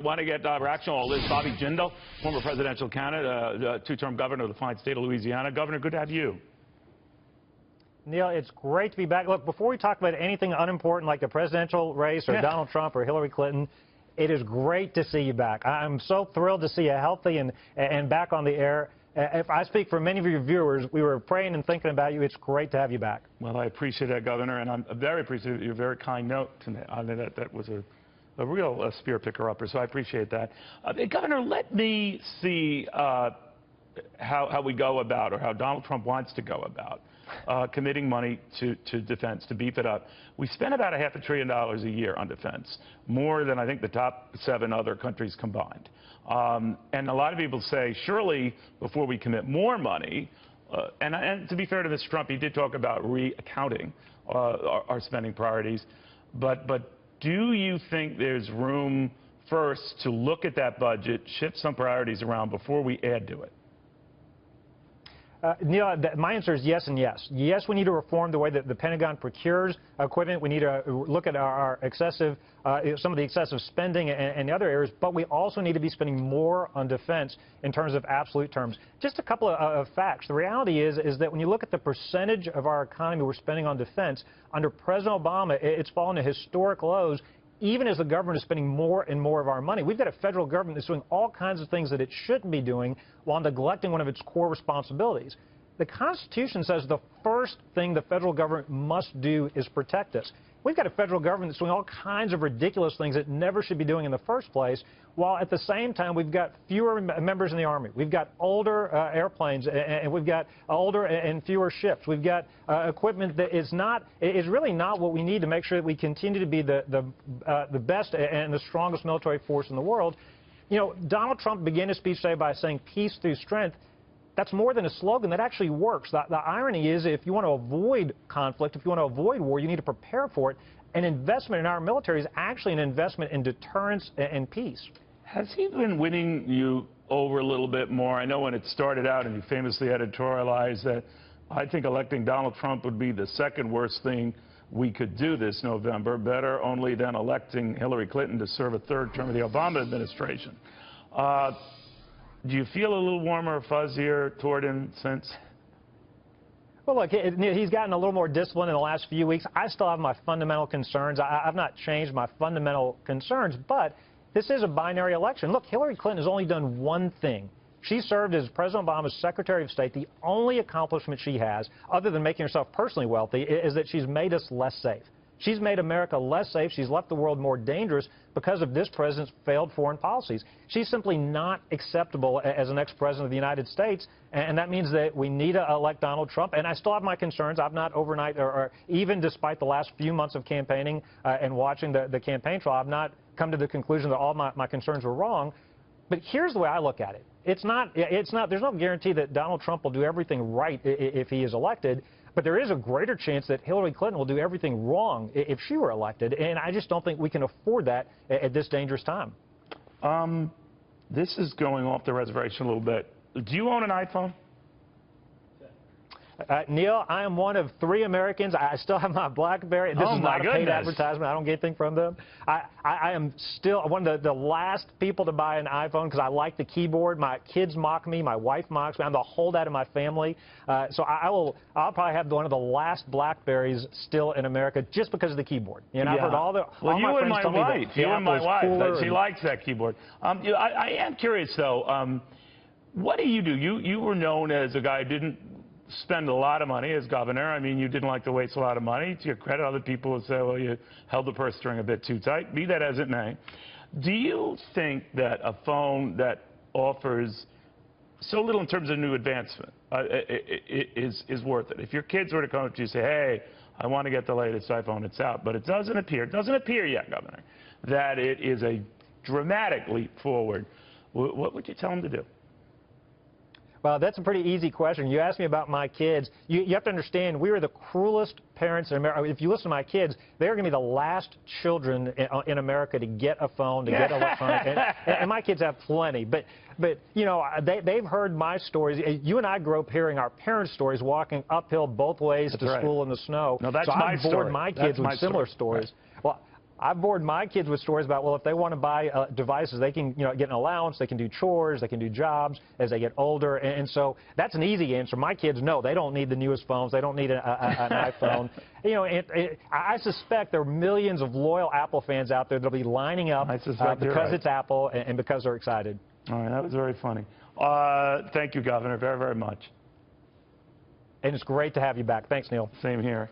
Want to get reaction on all this. Bobby Jindal, former presidential candidate, two-term governor of the fine state of Louisiana. Governor, good to have you. Neil, it's great to be back. Look, before we talk about anything unimportant like the presidential race or Donald Trump or Hillary Clinton, it is great to see you back. I'm so thrilled to see you healthy and back on the air. If I speak for many of your viewers, we were praying and thinking about you. It's great to have you back. Well, I appreciate that, Governor, and I'm very appreciative of your very kind note to me. I mean, that was a real spear picker-upper, so I appreciate that. Governor, let me see how we go about, or how Donald Trump wants to go about, committing money to defense, to beef it up. We spend about $500 billion a year on defense, more than I think the top 7 other countries combined. And a lot of people say, surely before we commit more money, and to be fair to Mr. Trump, he did talk about reaccounting our spending priorities, but do you think there's room first to look at that budget, shift some priorities around before we add to it? Neil, my answer is yes and yes. Yes, we need to reform the way that the Pentagon procures equipment. We need to look at our excessive, some of the excessive spending and other areas, but we also need to be spending more on defense in terms of absolute terms. Just a couple of facts. The reality is that when you look at the percentage of our economy we're spending on defense, under President Obama, it's fallen to historic lows, even as the government is spending more and more of our money. We've got a federal government that's doing all kinds of things that it shouldn't be doing while neglecting one of its core responsibilities. The Constitution says the first thing the federal government must do is protect us. We've got a federal government that's doing all kinds of ridiculous things it never should be doing in the first place, while at the same time we've got fewer members in the Army. We've got older airplanes, and we've got older and fewer ships. We've got equipment that is really not what we need to make sure that we continue to be the best and the strongest military force in the world. You know, Donald Trump began his speech today by saying peace through strength. That's more than a slogan. That actually works. The irony is, if you want to avoid conflict, if you want to avoid war, you need to prepare for it. An investment in our military is actually an investment in deterrence and peace. Has he been winning you over a little bit more? I know when it started out, and you famously editorialized that I think electing Donald Trump would be the second worst thing we could do this November, better only than electing Hillary Clinton to serve a third term of the Obama administration. Do you feel a little warmer or fuzzier toward him since? Well, look, he's gotten a little more disciplined in the last few weeks. I still have my fundamental concerns. I've not changed my fundamental concerns, but this is a binary election. Look, Hillary Clinton has only done one thing. She served as President Obama's Secretary of State. The only accomplishment she has, other than making herself personally wealthy, is that she's made us less safe. She's made America less safe. She's left the world more dangerous because of this president's failed foreign policies. She's simply not acceptable as the next president of the United States, and that means that we need to elect Donald Trump. And I still have my concerns. I've not overnight, or even despite the last few months of campaigning and watching the campaign trail, I've not come to the conclusion that all my concerns were wrong. But here's the way I look at it. There's no guarantee that Donald Trump will do everything right if he is elected. But there is a greater chance that Hillary Clinton will do everything wrong if she were elected, and I just don't think we can afford that at this dangerous time. This is going off the reservation a little bit. Do you own an iPhone? Neil, I am one of 3 Americans. I still have my BlackBerry. This is not a paid advertisement. I don't get anything from them. I am still one of the last people to buy an iPhone because I like the keyboard. My kids mock me. My wife mocks me. I'm the holdout of my family. So I'll probably have one of the last BlackBerries still in America just because of the keyboard. And I've heard all you my and my wife. You and my wife. She likes that keyboard. I am curious, though. What do? You were known as a guy who didn't spend a lot of money as governor. I mean, you didn't like to waste a lot of money. To your credit, other people would say, well, you held the purse string a bit too tight. Be that as it may. Do you think that a phone that offers so little in terms of new advancement is worth it? If your kids were to come up to you and say, hey, I want to get the latest iPhone, it's out, but it doesn't appear yet, Governor, that it is a dramatic leap forward, what would you tell them to do? Well, that's a pretty easy question. You asked me about my kids. You have to understand, we are the cruelest parents in America. If you listen to my kids, they're going to be the last children in America to get a phone, to get electronic. And my kids have plenty. But you know, they've heard my stories. You and I grew up hearing our parents' stories, walking uphill both ways to school in the snow. No, that's so my I've story. bored my kids with similar stories. Right. Well, I've bored my kids with stories about, well, if they want to buy devices, they can, get an allowance, they can do chores, they can do jobs as they get older, and so that's an easy answer. My kids know they don't need the newest phones, they don't need an iPhone. I suspect there are millions of loyal Apple fans out there that'll be lining up because it's Apple and because they're excited. All right, that was very funny. Thank you, Governor, very, very much. And it's great to have you back. Thanks, Neil. Same here.